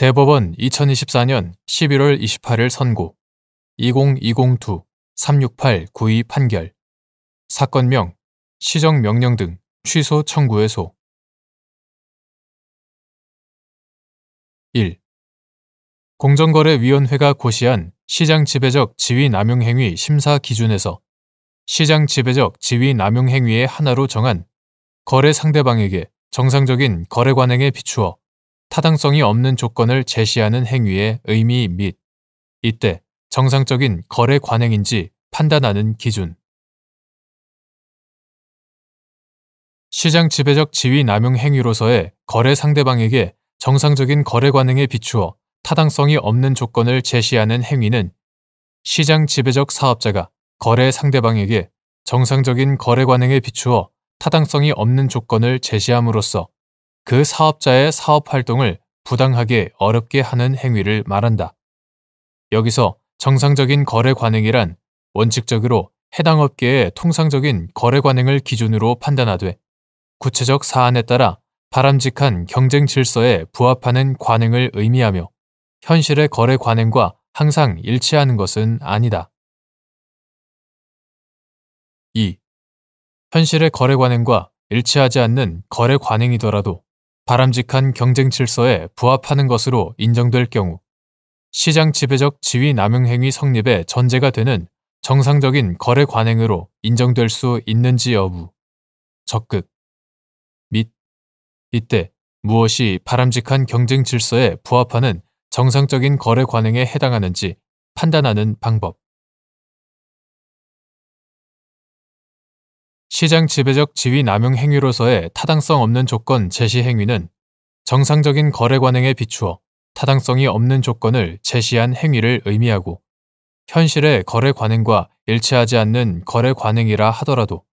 대법원 2024년 11월 28일 선고 2020-2-368-92 판결 사건명, 시정명령 등 취소 청구의소 1. 공정거래위원회가 고시한 시장 지배적 지위 남용 행위 심사 기준에서 시장 지배적 지위 남용 행위의 하나로 정한 거래 상대방에게 정상적인 거래 관행에 비추어 타당성이 없는 조건을 제시하는 행위의 의미 및 이때 정상적인 거래 관행인지 판단하는 기준. 시장 지배적 지위 남용 행위로서의 거래 상대방에게 정상적인 거래 관행에 비추어 타당성이 없는 조건을 제시하는 행위는 시장 지배적 사업자가 거래 상대방에게 정상적인 거래 관행에 비추어 타당성이 없는 조건을 제시함으로써 그 사업자의 사업 활동을 부당하게 어렵게 하는 행위를 말한다. 여기서 정상적인 거래 관행이란 원칙적으로 해당 업계의 통상적인 거래 관행을 기준으로 판단하되 구체적 사안에 따라 바람직한 경쟁 질서에 부합하는 관행을 의미하며 현실의 거래 관행과 항상 일치하는 것은 아니다. 2. 현실의 거래 관행과 일치하지 않는 거래 관행이더라도 바람직한 경쟁 질서에 부합하는 것으로 인정될 경우 시장 지배적 지위 남용 행위 성립의 전제가 되는 정상적인 거래 관행으로 인정될 수 있는지 여부, 적극 및 이때 무엇이 바람직한 경쟁 질서에 부합하는 정상적인 거래 관행에 해당하는지 판단하는 방법. 시장 지배적 지위 남용 행위로서의 타당성 없는 조건 제시 행위는 정상적인 거래 관행에 비추어 타당성이 없는 조건을 제시한 행위를 의미하고 현실의 거래 관행과 일치하지 않는 거래 관행이라 하더라도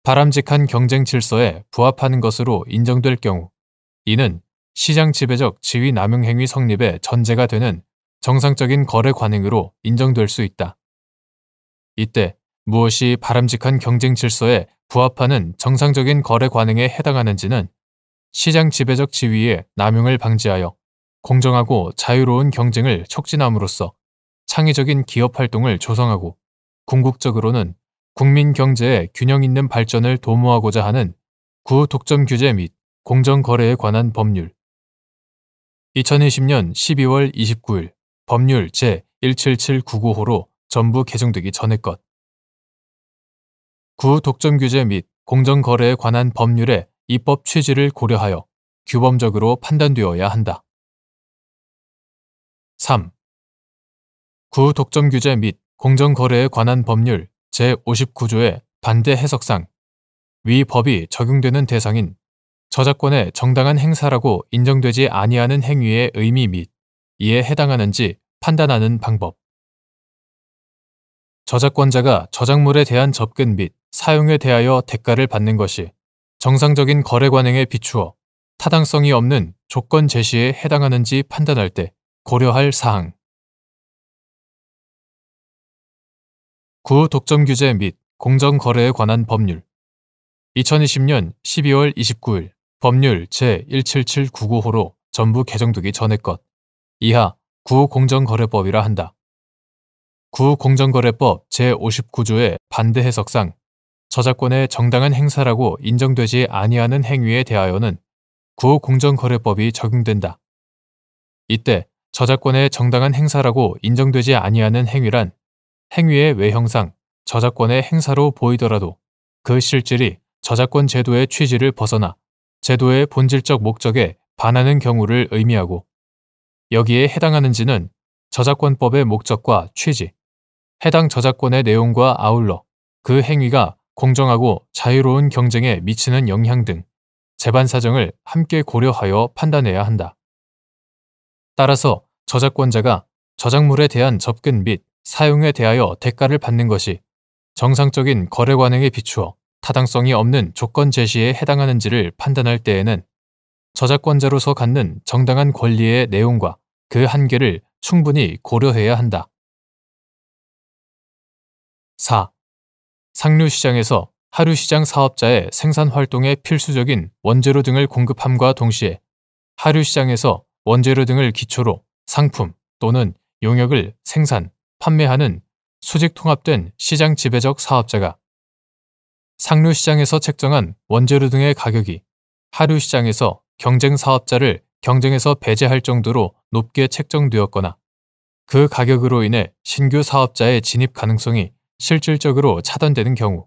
바람직한 경쟁 질서에 부합하는 것으로 인정될 경우 이는 시장 지배적 지위 남용 행위 성립의 전제가 되는 정상적인 거래 관행으로 인정될 수 있다. 이때 무엇이 바람직한 경쟁 질서에 부합하는 정상적인 거래 관행에 해당하는지는 시장 지배적 지위의 남용을 방지하여 공정하고 자유로운 경쟁을 촉진함으로써 창의적인 기업 활동을 조성하고 궁극적으로는 국민 경제의 균형 있는 발전을 도모하고자 하는 구독점 규제 및 공정거래에 관한 법률 2020년 12월 29일 법률 제17799호로 전부 개정되기 전의 것. 구독점 규제 및 공정거래에 관한 법률의 입법 취지를 고려하여 규범적으로 판단되어야 한다. 3. 구독점 규제 및 공정거래에 관한 법률 제59조의 반대 해석상 위 법이 적용되는 대상인 저작권의 정당한 행사라고 인정되지 아니하는 행위의 의미 및 이에 해당하는지 판단하는 방법. 저작권자가 저작물에 대한 접근 및 사용에 대하여 대가를 받는 것이 정상적인 거래 관행에 비추어 타당성이 없는 조건 제시에 해당하는지 판단할 때 고려할 사항. 구독점 규제 및 공정거래에 관한 법률 2020년 12월 29일 법률 제17799호로 전부 개정되기 전의 것. 이하 구공정거래법이라 한다. 구공정거래법 제59조의 반대 해석상 저작권의 정당한 행사라고 인정되지 아니하는 행위에 대하여는 구공정거래법이 적용된다. 이때 저작권의 정당한 행사라고 인정되지 아니하는 행위란 행위의 외형상 저작권의 행사로 보이더라도 그 실질이 저작권 제도의 취지를 벗어나 제도의 본질적 목적에 반하는 경우를 의미하고 여기에 해당하는지는 저작권법의 목적과 취지, 해당 저작권의 내용과 아울러 그 행위가 공정하고 자유로운 경쟁에 미치는 영향 등 재반 사정을 함께 고려하여 판단해야 한다. 따라서 저작권자가 저작물에 대한 접근 및 사용에 대하여 대가를 받는 것이 정상적인 거래 관행에 비추어 타당성이 없는 조건 제시에 해당하는지를 판단할 때에는 저작권자로서 갖는 정당한 권리의 내용과 그 한계를 충분히 고려해야 한다. 4. 상류시장에서 하류시장 사업자의 생산활동에 필수적인 원재료 등을 공급함과 동시에 하류시장에서 원재료 등을 기초로 상품 또는 용역을 생산, 판매하는 수직 통합된 시장 지배적 사업자가 상류시장에서 책정한 원재료 등의 가격이 하류시장에서 경쟁 사업자를 경쟁에서 배제할 정도로 높게 책정되었거나 그 가격으로 인해 신규 사업자의 진입 가능성이 실질적으로 차단되는 경우,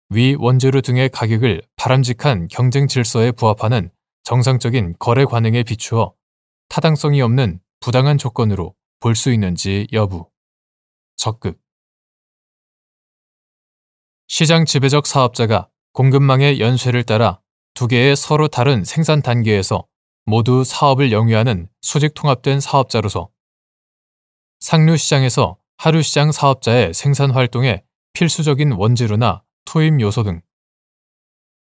위 원재료 등의 가격을 바람직한 경쟁 질서에 부합하는 정상적인 거래 관행에 비추어 타당성이 없는 부당한 조건으로 볼 수 있는지 여부. 적극. 시장 지배적 사업자가 공급망의 연쇄를 따라 두 개의 서로 다른 생산 단계에서 모두 사업을 영위하는 수직 통합된 사업자로서 상류시장에서 하류시장 사업자의 생산 활동에 필수적인 원재료나 투입 요소 등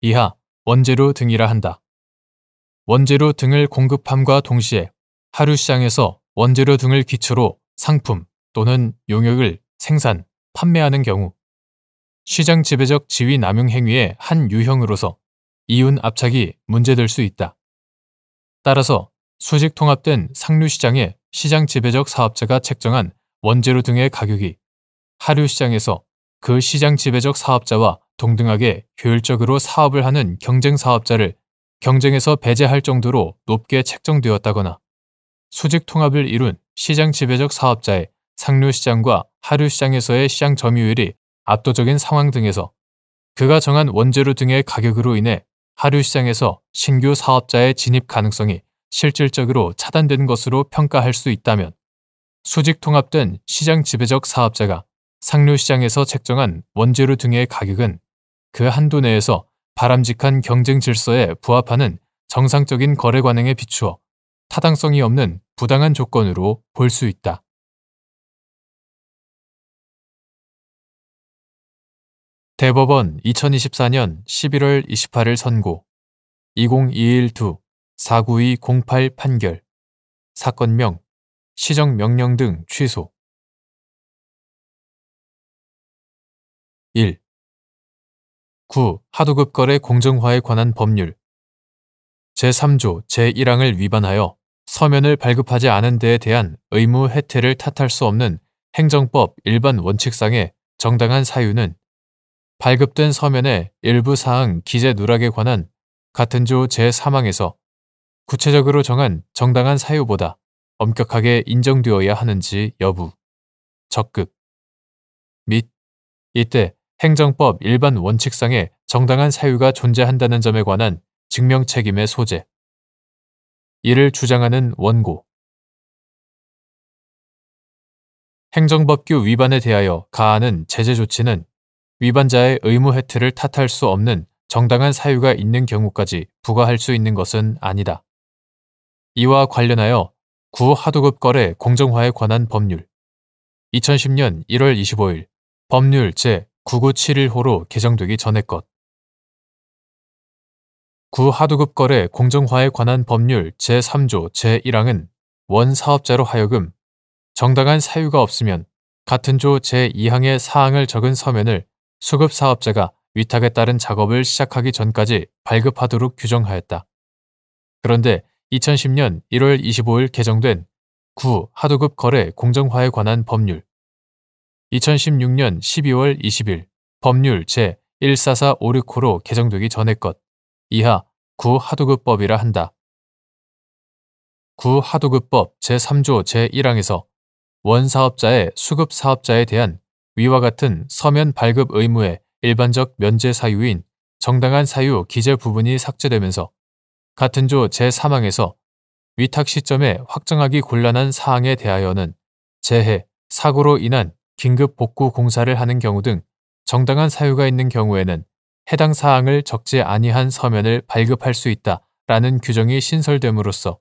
이하 원재료 등이라 한다. 원재료 등을 공급함과 동시에 하류시장에서 원재료 등을 기초로 상품 또는 용역을 생산, 판매하는 경우 시장 지배적 지위 남용 행위의 한 유형으로서 이윤 압착이 문제될 수 있다. 따라서 수직 통합된 상류시장의 시장 지배적 사업자가 책정한 원재료 등의 가격이 하류시장에서 그 시장 지배적 사업자와 동등하게 효율적으로 사업을 하는 경쟁 사업자를 경쟁에서 배제할 정도로 높게 책정되었다거나 수직 통합을 이룬 시장 지배적 사업자의 상류시장과 하류시장에서의 시장 점유율이 압도적인 상황 등에서 그가 정한 원재료 등의 가격으로 인해 하류시장에서 신규 사업자의 진입 가능성이 실질적으로 차단된 것으로 평가할 수 있다면 수직 통합된 시장 지배적 사업자가 상류시장에서 책정한 원재료 등의 가격은 그 한도 내에서 바람직한 경쟁 질서에 부합하는 정상적인 거래 관행에 비추어 타당성이 없는 부당한 조건으로 볼 수 있다. 대법원 2024년 11월 28일 선고 2021-2-49208 판결 사건명 시정명령 등 취소 1. 9. 하도급 거래 공정화에 관한 법률 제3조 제1항을 위반하여 서면을 발급하지 않은 데에 대한 의무 혜택을 탓할 수 없는 행정법 일반 원칙상의 정당한 사유는 발급된 서면의 일부 사항 기재 누락에 관한 같은 조 제3항에서 구체적으로 정한 정당한 사유보다 엄격하게 인정되어야 하는지 여부, 적극, 및 이때 행정법 일반 원칙상의 정당한 사유가 존재한다는 점에 관한 증명 책임의 소재, 이를 주장하는 원고. 행정법규 위반에 대하여 가하는 제재 조치는 위반자의 의무 혜택을 탓할 수 없는 정당한 사유가 있는 경우까지 부과할 수 있는 것은 아니다. 이와 관련하여 구하도급 거래 공정화에 관한 법률 2010년 1월 25일 법률 제9971호로 개정되기 전의 것 구하도급 거래 공정화에 관한 법률 제3조 제1항은 원 사업자로 하여금 정당한 사유가 없으면 같은 조 제2항의 사항을 적은 서면을 수급 사업자가 위탁에 따른 작업을 시작하기 전까지 발급하도록 규정하였다. 그런데 2010년 1월 25일 개정된 구하도급 거래 공정화에 관한 법률 2016년 12월 20일 법률 제14456호로 개정되기 전의 것 이하 구하도급법이라 한다. 구하도급법 제3조 제1항에서 원사업자의 수급사업자에 대한 위와 같은 서면 발급 의무의 일반적 면제 사유인 정당한 사유 기재 부분이 삭제되면서 같은 조 제3항에서 위탁 시점에 확정하기 곤란한 사항에 대하여는 재해, 사고로 인한 긴급 복구 공사를 하는 경우 등 정당한 사유가 있는 경우에는 해당 사항을 적지 아니한 서면을 발급할 수 있다라는 규정이 신설됨으로써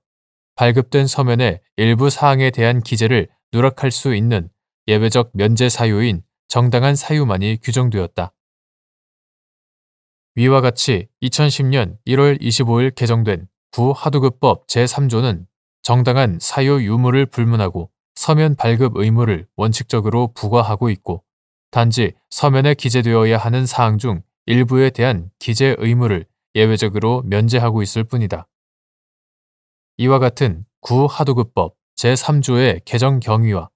발급된 서면의 일부 사항에 대한 기재를 누락할 수 있는 예외적 면제 사유인 정당한 사유만이 규정되었다. 위와 같이 2010년 1월 25일 개정된 구하도급법 제3조는 정당한 사유 유무를 불문하고 서면 발급 의무를 원칙적으로 부과하고 있고 단지 서면에 기재되어야 하는 사항 중 일부에 대한 기재 의무를 예외적으로 면제하고 있을 뿐이다. 이와 같은 구하도급법 제3조의 개정 경위와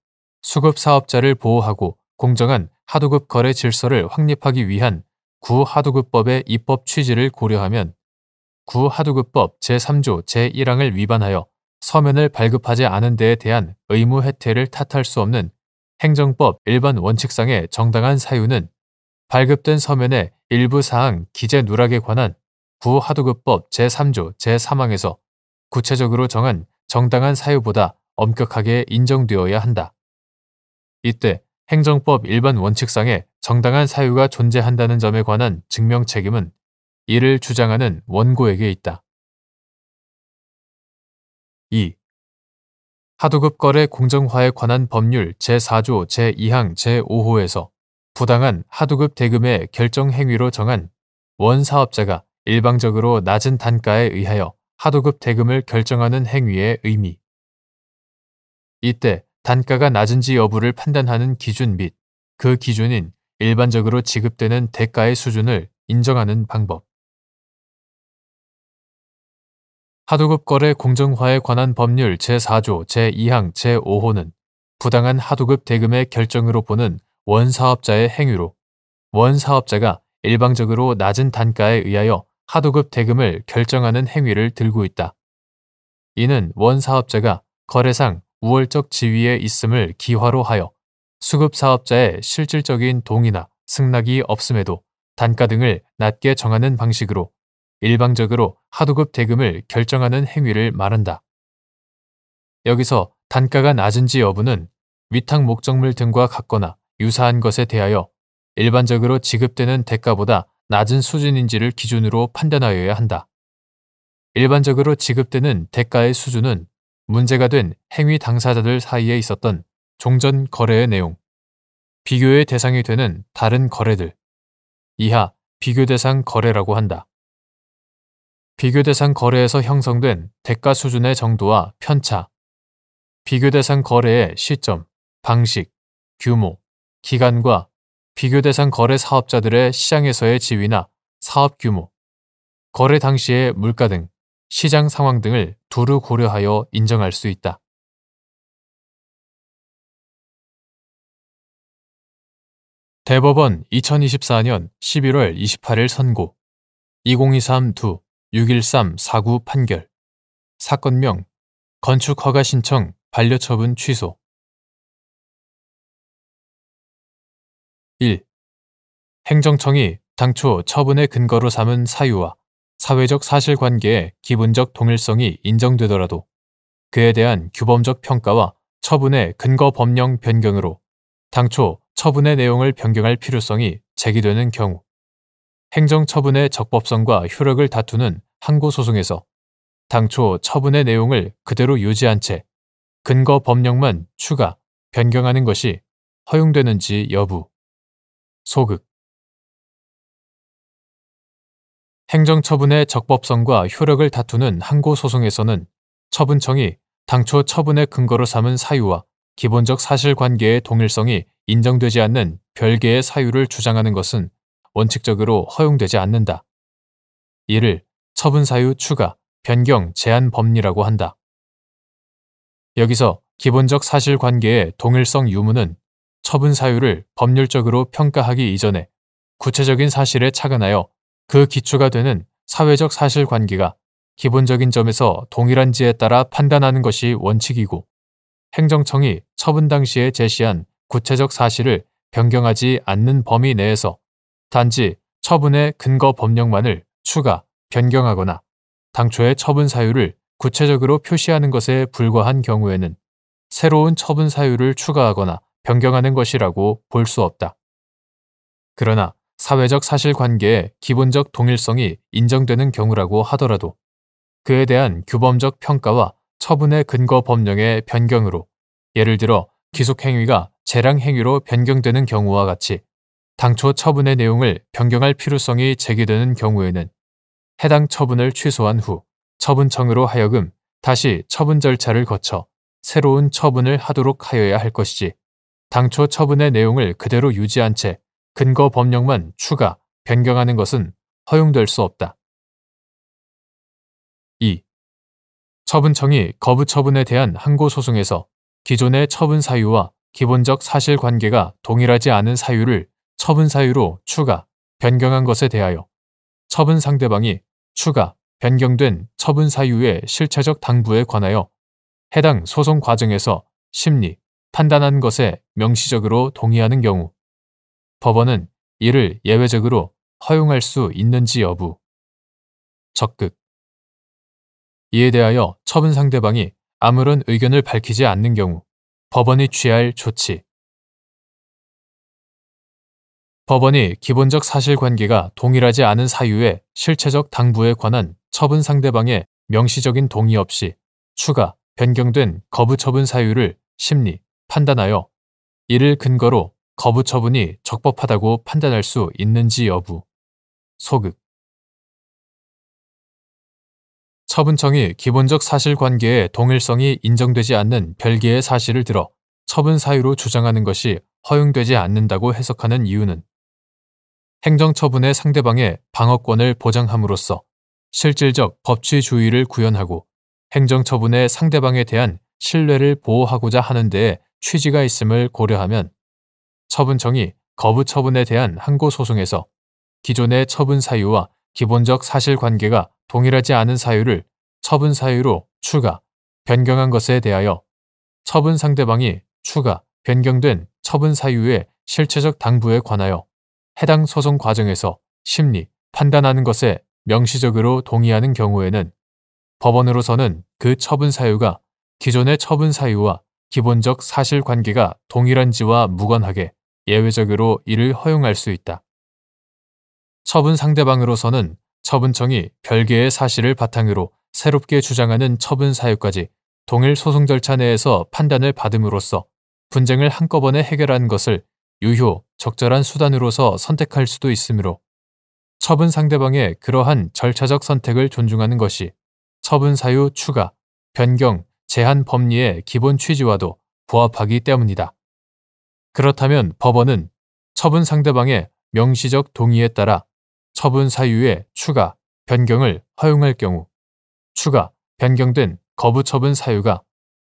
수급사업자를 보호하고 공정한 하도급 거래 질서를 확립하기 위한 구하도급법의 입법 취지를 고려하면 구하도급법 제3조 제1항을 위반하여 서면을 발급하지 않은 데에 대한 의무 해태를 탓할 수 없는 행정법 일반 원칙상의 정당한 사유는 발급된 서면의 일부 사항 기재 누락에 관한 구하도급법 제3조 제3항에서 구체적으로 정한 정당한 사유보다 엄격하게 인정되어야 한다. 이때 행정법 일반 원칙상의 정당한 사유가 존재한다는 점에 관한 증명 책임은 이를 주장하는 원고에게 있다. 2. 하도급 거래 공정화에 관한 법률 제4조 제2항 제5호에서 부당한 하도급 대금의 결정 행위로 정한 원사업자가 일방적으로 낮은 단가에 의하여 하도급 대금을 결정하는 행위의 의미. 이때 단가가 낮은지 여부를 판단하는 기준 및 그 기준인 일반적으로 지급되는 대가의 수준을 인정하는 방법. 하도급 거래 공정화에 관한 법률 제4조 제2항 제5호는 부당한 하도급 대금의 결정으로 보는 원사업자의 행위로 원사업자가 일방적으로 낮은 단가에 의하여 하도급 대금을 결정하는 행위를 들고 있다. 이는 원사업자가 거래상 우월적 지위에 있음을 기화로 하여 수급사업자의 실질적인 동의나 승낙이 없음에도 단가 등을 낮게 정하는 방식으로 일방적으로 하도급 대금을 결정하는 행위를 말한다. 여기서 단가가 낮은지 여부는 위탁 목적물 등과 같거나 유사한 것에 대하여 일반적으로 지급되는 대가보다 낮은 수준인지를 기준으로 판단하여야 한다. 일반적으로 지급되는 대가의 수준은 문제가 된 행위 당사자들 사이에 있었던 종전 거래의 내용, 비교의 대상이 되는 다른 거래들, 이하 비교 대상 거래라고 한다. 비교 대상 거래에서 형성된 대가 수준의 정도와 편차, 비교 대상 거래의 시점, 방식, 규모, 기간과 비교 대상 거래 사업자들의 시장에서의 지위나 사업 규모, 거래 당시의 물가 등 시장 상황 등을 두루 고려하여 인정할 수 있다. 대법원 2024년 11월 28일 선고 2023-613-49 판결 사건명 건축허가 신청 반려처분 취소 1. 행정청이 당초 처분의 근거로 삼은 사유와 사회적 사실관계의 기본적 동일성이 인정되더라도 그에 대한 규범적 평가와 처분의 근거 법령 변경으로 당초 처분의 내용을 변경할 필요성이 제기되는 경우 행정처분의 적법성과 효력을 다투는 항고소송에서 당초 처분의 내용을 그대로 유지한 채 근거 법령만 추가, 변경하는 것이 허용되는지 여부. 소극. 행정처분의 적법성과 효력을 다투는 항고소송에서는 처분청이 당초 처분의 근거로 삼은 사유와 기본적 사실관계의 동일성이 인정되지 않는 별개의 사유를 주장하는 것은 원칙적으로 허용되지 않는다. 이를 처분사유 추가, 변경 제한 법리라고 한다. 여기서 기본적 사실관계의 동일성 유무는 처분사유를 법률적으로 평가하기 이전에 구체적인 사실에 착안하여 그 기초가 되는 사회적 사실관계가 기본적인 점에서 동일한지에 따라 판단하는 것이 원칙이고 행정청이 처분 당시에 제시한 구체적 사실을 변경하지 않는 범위 내에서 단지 처분의 근거 법령만을 추가, 변경하거나 당초의 처분 사유를 구체적으로 표시하는 것에 불과한 경우에는 새로운 처분 사유를 추가하거나 변경하는 것이라고 볼 수 없다. 그러나 사회적 사실관계의 기본적 동일성이 인정되는 경우라고 하더라도 그에 대한 규범적 평가와 처분의 근거 법령의 변경으로 예를 들어 기속행위가 재량행위로 변경되는 경우와 같이 당초 처분의 내용을 변경할 필요성이 제기되는 경우에는 해당 처분을 취소한 후 처분청으로 하여금 다시 처분 절차를 거쳐 새로운 처분을 하도록 하여야 할 것이지 당초 처분의 내용을 그대로 유지한 채 근거 법령만 추가, 변경하는 것은 허용될 수 없다. 2. 처분청이 거부 처분에 대한 항고 소송에서 기존의 처분 사유와 기본적 사실관계가 동일하지 않은 사유를 처분 사유로 추가, 변경한 것에 대하여 처분 상대방이 추가, 변경된 처분 사유의 실체적 당부에 관하여 해당 소송 과정에서 심리, 판단한 것에 명시적으로 동의하는 경우 법원은 이를 예외적으로 허용할 수 있는지 여부. 적극. 이에 대하여 처분 상대방이 아무런 의견을 밝히지 않는 경우 법원이 취할 조치. 법원이 기본적 사실관계가 동일하지 않은 사유의 실체적 당부에 관한 처분 상대방의 명시적인 동의 없이 추가, 변경된 거부 처분 사유를 심리, 판단하여 이를 근거로 거부 처분이 적법하다고 판단할 수 있는지 여부. 소극. 처분청이 기본적 사실관계의 동일성이 인정되지 않는 별개의 사실을 들어 처분 사유로 주장하는 것이 허용되지 않는다고 해석하는 이유는 행정처분의 상대방의 방어권을 보장함으로써 실질적 법치주의를 구현하고 행정처분의 상대방에 대한 신뢰를 보호하고자 하는 데에 취지가 있음을 고려하면 처분청이 거부 처분에 대한 항고 소송에서 기존의 처분 사유와 기본적 사실관계가 동일하지 않은 사유를 처분 사유로 추가, 변경한 것에 대하여 처분 상대방이 추가, 변경된 처분 사유의 실체적 당부에 관하여 해당 소송 과정에서 심리, 판단하는 것에 명시적으로 동의하는 경우에는 법원으로서는 그 처분 사유가 기존의 처분 사유와 기본적 사실관계가 동일한지와 무관하게 예외적으로 이를 허용할 수 있다. 처분 상대방으로서는 처분청이 별개의 사실을 바탕으로 새롭게 주장하는 처분 사유까지 동일 소송 절차 내에서 판단을 받음으로써 분쟁을 한꺼번에 해결하는 것을 유효, 적절한 수단으로서 선택할 수도 있으므로 처분 상대방의 그러한 절차적 선택을 존중하는 것이 처분 사유 추가, 변경, 제한 법리의 기본 취지와도 부합하기 때문이다. 그렇다면 법원은 처분 상대방의 명시적 동의에 따라 처분 사유의 추가, 변경을 허용할 경우 추가, 변경된 거부 처분 사유가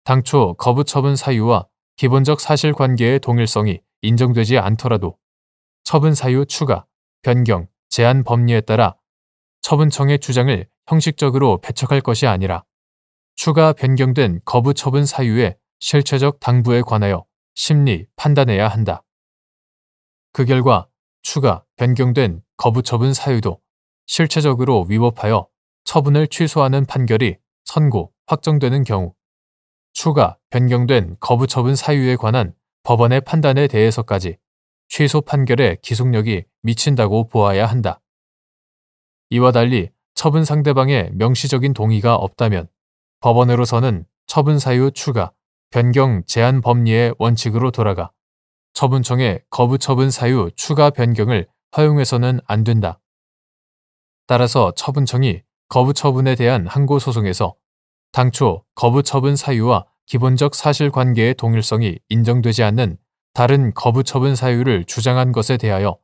당초 거부 처분 사유와 기본적 사실관계의 동일성이 인정되지 않더라도 처분 사유 추가, 변경, 제한 법리에 따라 처분청의 주장을 형식적으로 배척할 것이 아니라 추가 변경된 거부 처분 사유의 실체적 당부에 관하여 심리 판단해야 한다. 그 결과 추가 변경된 거부 처분 사유도 실체적으로 위법하여 처분을 취소하는 판결이 선고, 확정되는 경우 추가 변경된 거부 처분 사유에 관한 법원의 판단에 대해서까지 취소 판결의 기속력이 미친다고 보아야 한다. 이와 달리 처분 상대방의 명시적인 동의가 없다면 법원으로서는 처분 사유 추가, 변경 제한 법리의 원칙으로 돌아가 처분청의 거부 처분 사유 추가 변경을 허용해서는 안 된다. 따라서 처분청이 거부 처분에 대한 항고 소송에서 당초 거부 처분 사유와 기본적 사실관계의 동일성이 인정되지 않는 다른 거부 처분 사유를 주장한 것에 대하여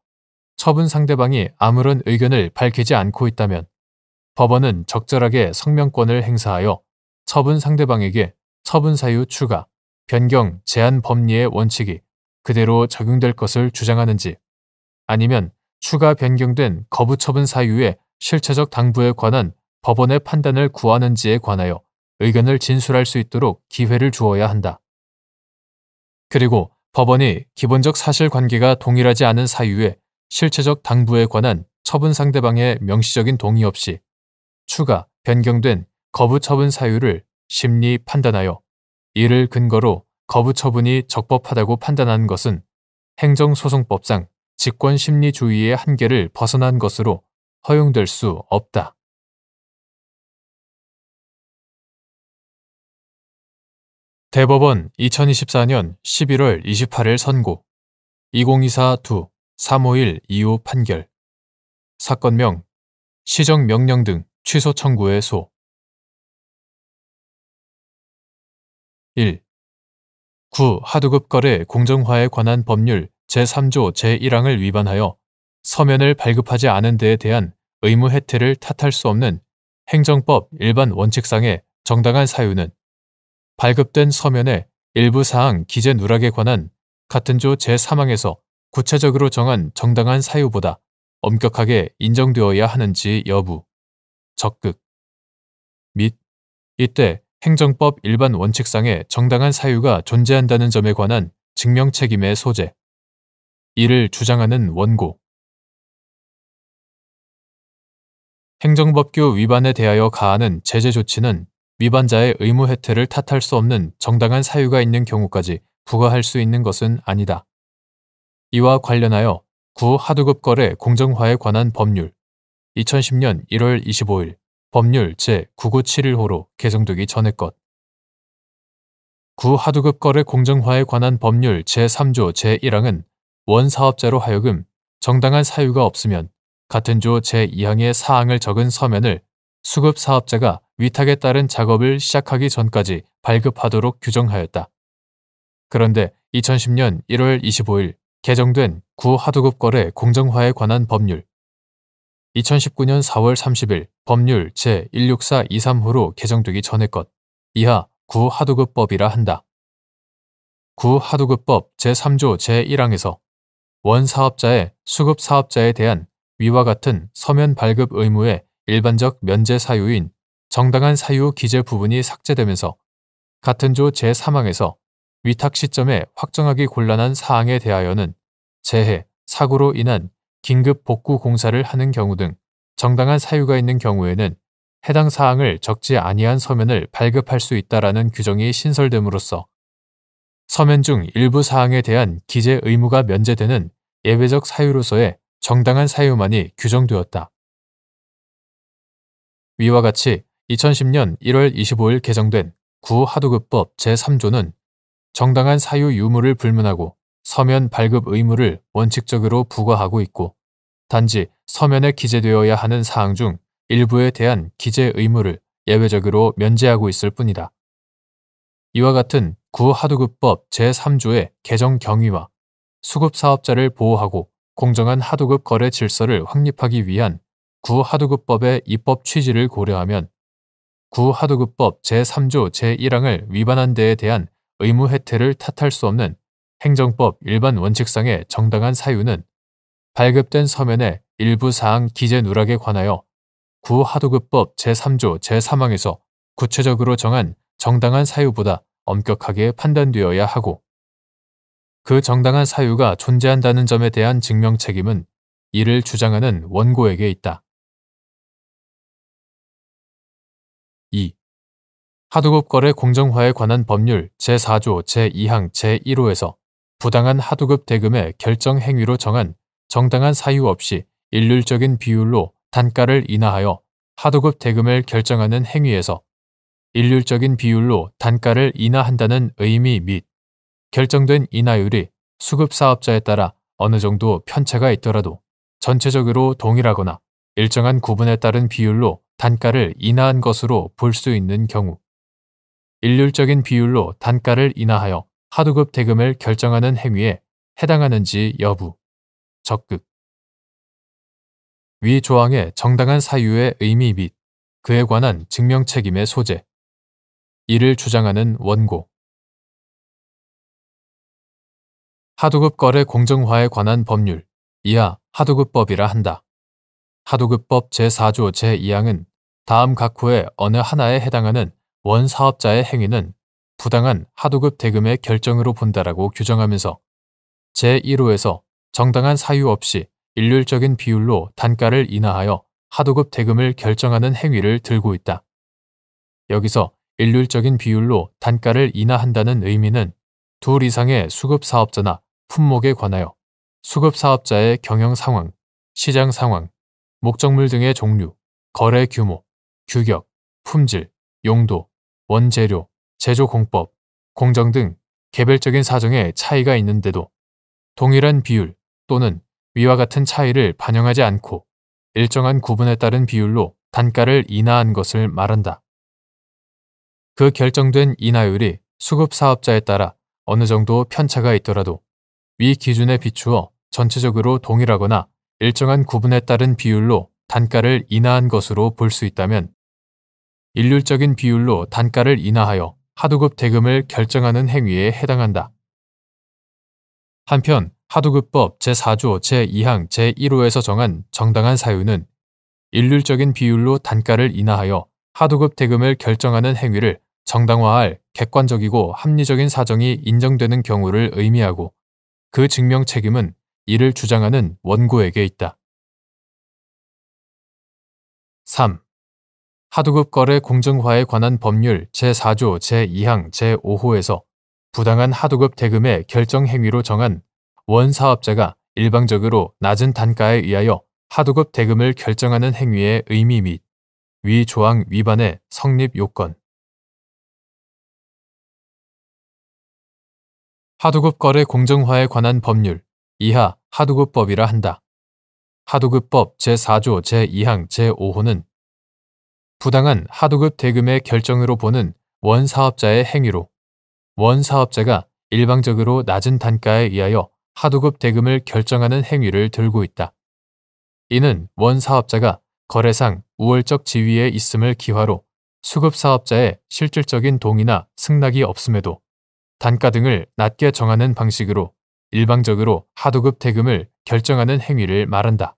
처분 상대방이 아무런 의견을 밝히지 않고 있다면 법원은 적절하게 성명권을 행사하여 처분 상대방에게 처분 사유 추가, 변경, 제한 법리의 원칙이 그대로 적용될 것을 주장하는지 아니면 추가 변경된 거부 처분 사유의 실체적 당부에 관한 법원의 판단을 구하는지에 관하여 의견을 진술할 수 있도록 기회를 주어야 한다. 그리고 법원이 기본적 사실관계가 동일하지 않은 사유의 실체적 당부에 관한 처분 상대방의 명시적인 동의 없이 추가, 변경된 거부 처분 사유를 심리 판단하여 이를 근거로 거부 처분이 적법하다고 판단하는 것은 행정소송법상 직권심리주의의 한계를 벗어난 것으로 허용될 수 없다. 대법원 2024년 11월 28일 선고 2024-2 351-25 판결 사건명 시정명령 등 취소 청구의 소 1. 구 하도급 거래 공정화에 관한 법률 제3조 제1항을 위반하여 서면을 발급하지 않은 데에 대한 의무 혜택을 탓할 수 없는 행정법 일반 원칙상의 정당한 사유는 발급된 서면의 일부 사항 기재 누락에 관한 같은 조 제3항에서 구체적으로 정한 정당한 사유보다 엄격하게 인정되어야 하는지 여부, 적극, 및 이때 행정법 일반 원칙상의 정당한 사유가 존재한다는 점에 관한 증명 책임의 소재, 이를 주장하는 원고. 행정법규 위반에 대하여 가하는 제재 조치는 위반자의 의무 혜택을 탓할 수 없는 정당한 사유가 있는 경우까지 부과할 수 있는 것은 아니다. 이와 관련하여 구 하도급 거래 공정화에 관한 법률 2010년 1월 25일 법률 제9971호로 개정되기 전의 것. 구 하도급 거래 공정화에 관한 법률 제3조 제1항은 원사업자로 하여금 정당한 사유가 없으면 같은 조 제2항의 사항을 적은 서면을 수급사업자가 위탁에 따른 작업을 시작하기 전까지 발급하도록 규정하였다. 그런데 2010년 1월 25일 개정된 구 하도급 거래 공정화에 관한 법률 2019년 4월 30일 법률 제16423호로 개정되기 전의 것 이하 구 하도급법이라 한다. 구 하도급법 제3조 제1항에서 원사업자의 수급사업자에 대한 위와 같은 서면 발급 의무의 일반적 면제 사유인 정당한 사유 기재 부분이 삭제되면서 같은 조 제3항에서 위탁 시점에 확정하기 곤란한 사항에 대하여는 재해, 사고로 인한 긴급 복구 공사를 하는 경우 등 정당한 사유가 있는 경우에는 해당 사항을 적지 아니한 서면을 발급할 수 있다라는 규정이 신설됨으로써 서면 중 일부 사항에 대한 기재 의무가 면제되는 예외적 사유로서의 정당한 사유만이 규정되었다. 위와 같이 2010년 1월 25일 개정된 구 하도급법 제3조는 정당한 사유 유무를 불문하고 서면 발급 의무를 원칙적으로 부과하고 있고 단지 서면에 기재되어야 하는 사항 중 일부에 대한 기재 의무를 예외적으로 면제하고 있을 뿐이다. 이와 같은 구 하도급법 제3조의 개정 경위와 수급사업자를 보호하고 공정한 하도급 거래 질서를 확립하기 위한 구 하도급법의 입법 취지를 고려하면 구 하도급법 제3조 제1항을 위반한 데에 대한 의무 혜택을 탓할 수 없는 행정법 일반 원칙상의 정당한 사유는 발급된 서면의 일부 사항 기재 누락에 관하여 구 하도급법 제3조 제3항에서 구체적으로 정한 정당한 사유보다 엄격하게 판단되어야 하고 그 정당한 사유가 존재한다는 점에 대한 증명 책임은 이를 주장하는 원고에게 있다. 2. 하도급 거래 공정화에 관한 법률 제4조 제2항 제1호에서 부당한 하도급 대금의 결정 행위로 정한 정당한 사유 없이 일률적인 비율로 단가를 인하하여 하도급 대금을 결정하는 행위에서 일률적인 비율로 단가를 인하한다는 의미 및 결정된 인하율이 수급사업자에 따라 어느 정도 편차가 있더라도 전체적으로 동일하거나 일정한 구분에 따른 비율로 단가를 인하한 것으로 볼 수 있는 경우 일률적인 비율로 단가를 인하하여 하도급 대금을 결정하는 행위에 해당하는지 여부, 적극. 위 조항의 정당한 사유의 의미 및 그에 관한 증명 책임의 소재, 이를 주장하는 원고. 하도급 거래 공정화에 관한 법률, 이하 하도급법이라 한다. 하도급법 제4조 제2항은 다음 각호의 어느 하나에 해당하는 원사업자의 행위는 부당한 하도급 대금의 결정으로 본다라고 규정하면서 제1호에서 정당한 사유 없이 일률적인 비율로 단가를 인하하여 하도급 대금을 결정하는 행위를 들고 있다. 여기서 일률적인 비율로 단가를 인하한다는 의미는 둘 이상의 수급사업자나 품목에 관하여 수급사업자의 경영 상황, 시장 상황, 목적물 등의 종류, 거래 규모, 규격, 품질, 용도, 원재료, 제조 공법, 공정 등 개별적인 사정에 차이가 있는데도 동일한 비율 또는 위와 같은 차이를 반영하지 않고 일정한 구분에 따른 비율로 단가를 인하한 것을 말한다. 그 결정된 인하율이 수급사업자에 따라 어느 정도 편차가 있더라도 위 기준에 비추어 전체적으로 동일하거나 일정한 구분에 따른 비율로 단가를 인하한 것으로 볼 수 있다면 일률적인 비율로 단가를 인하하여 하도급 대금을 결정하는 행위에 해당한다. 한편 하도급법 제4조 제2항 제1호에서 정한 정당한 사유는 일률적인 비율로 단가를 인하하여 하도급 대금을 결정하는 행위를 정당화할 객관적이고 합리적인 사정이 인정되는 경우를 의미하고 그 증명 책임은 이를 주장하는 원고에게 있다. 3. 하도급 거래 공정화에 관한 법률 제4조 제2항 제5호에서 부당한 하도급 대금의 결정 행위로 정한 원사업자가 일방적으로 낮은 단가에 의하여 하도급 대금을 결정하는 행위의 의미 및 위 조항 위반의 성립 요건. 하도급 거래 공정화에 관한 법률 이하 하도급법이라 한다. 하도급법 제4조 제2항 제5호는 부당한 하도급 대금의 결정으로 보는 원사업자의 행위로 원사업자가 일방적으로 낮은 단가에 의하여 하도급 대금을 결정하는 행위를 들고 있다. 이는 원사업자가 거래상 우월적 지위에 있음을 기화로 수급사업자의 실질적인 동의나 승낙이 없음에도 단가 등을 낮게 정하는 방식으로 일방적으로 하도급 대금을 결정하는 행위를 말한다.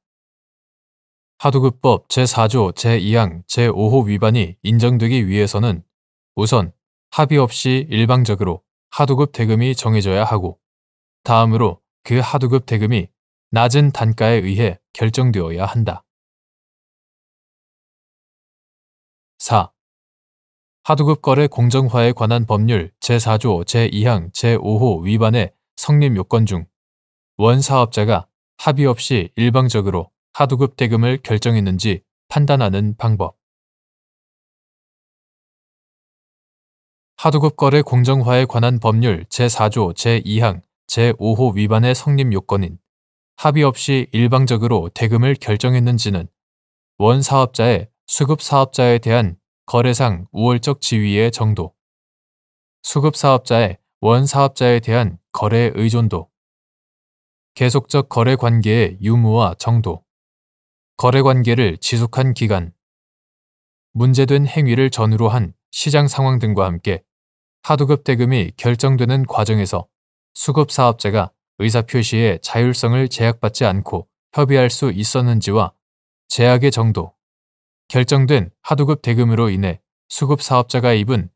하도급법 제4조 제2항 제5호 위반이 인정되기 위해서는 우선 합의 없이 일방적으로 하도급 대금이 정해져야 하고 다음으로 그 하도급 대금이 낮은 단가에 의해 결정되어야 한다. 4. 하도급 거래 공정화에 관한 법률 제4조 제2항 제5호 위반의 성립 요건 중 원사업자가 합의 없이 일방적으로 하도급 대금을 결정했는지 판단하는 방법. 하도급 거래 공정화에 관한 법률 제4조 제2항 제5호 위반의 성립 요건인 합의 없이 일방적으로 대금을 결정했는지는 원사업자의 수급사업자에 대한 거래상 우월적 지위의 정도, 수급사업자의 원사업자에 대한 거래 의존도, 계속적 거래 관계의 유무와 정도, 거래 관계를 지속한 기간, 문제된 행위를 전후로 한 시장 상황 등과 함께 하도급 대금이 결정되는 과정에서 수급사업자가 의사표시의 자율성을 제약받지 않고 협의할 수 있었는지와 제약의 정도, 결정된 하도급 대금으로 인해 수급사업자가 입은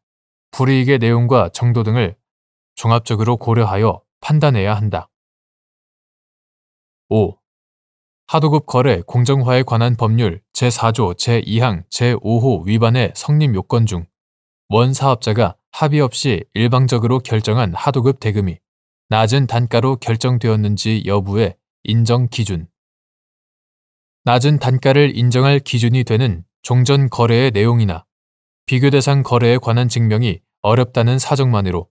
불이익의 내용과 정도 등을 종합적으로 고려하여 판단해야 한다. 5. 하도급 거래 공정화에 관한 법률 제4조 제2항 제5호 위반의 성립 요건 중 원사업자가 합의 없이 일방적으로 결정한 하도급 대금이 낮은 단가로 결정되었는지 여부의 인정 기준. 낮은 단가를 인정할 기준이 되는 종전 거래의 내용이나 비교 대상 거래에 관한 증명이 어렵다는 사정만으로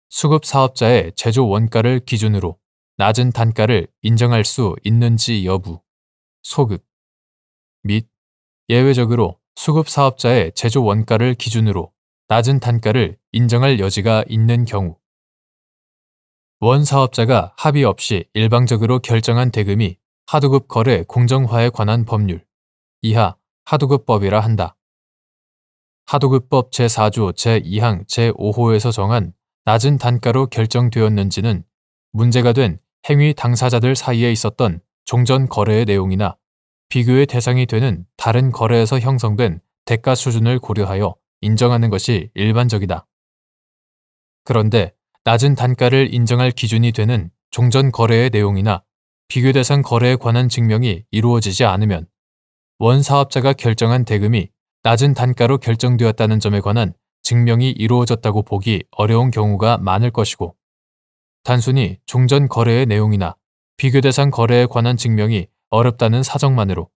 수급사업자의 제조 원가를 기준으로 낮은 단가를 인정할 수 있는지 여부, 소급 및 예외적으로 수급사업자의 제조 원가를 기준으로 낮은 단가를 인정할 여지가 있는 경우 원사업자가 합의 없이 일방적으로 결정한 대금이 하도급 거래 공정화에 관한 법률 이하 하도급법이라 한다. 하도급법 제4조 제2항 제5호에서 정한 낮은 단가로 결정되었는지는 문제가 된 행위 당사자들 사이에 있었던 종전 거래의 내용이나 비교의 대상이 되는 다른 거래에서 형성된 대가 수준을 고려하여 인정하는 것이 일반적이다. 그런데 낮은 단가를 인정할 기준이 되는 종전 거래의 내용이나 비교 대상 거래에 관한 증명이 이루어지지 않으면 원사업자가 결정한 대금이 낮은 단가로 결정되었다는 점에 관한 증명이 이루어졌다고 보기 어려운 경우가 많을 것이고 단순히 종전 거래의 내용이나 비교 대상 거래에 관한 증명이 어렵다는 사정만으로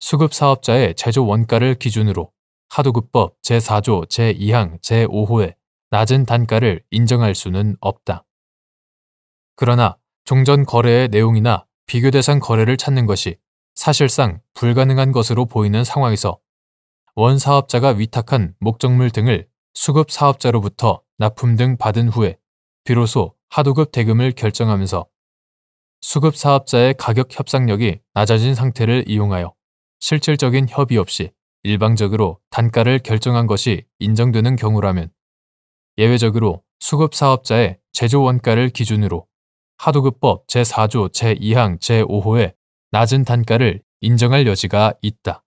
수급사업자의 제조 원가를 기준으로 하도급법 제4조 제2항 제5호의 낮은 단가를 인정할 수는 없다. 그러나 종전 거래의 내용이나 비교 대상 거래를 찾는 것이 사실상 불가능한 것으로 보이는 상황에서 원사업자가 위탁한 목적물 등을 수급사업자로부터 납품 등 받은 후에 비로소 하도급 대금을 결정하면서 수급사업자의 가격 협상력이 낮아진 상태를 이용하여 실질적인 협의 없이 일방적으로 단가를 결정한 것이 인정되는 경우라면 예외적으로 수급사업자의 제조 원가를 기준으로 하도급법 제4조 제2항 제5호의 낮은 단가를 인정할 여지가 있다.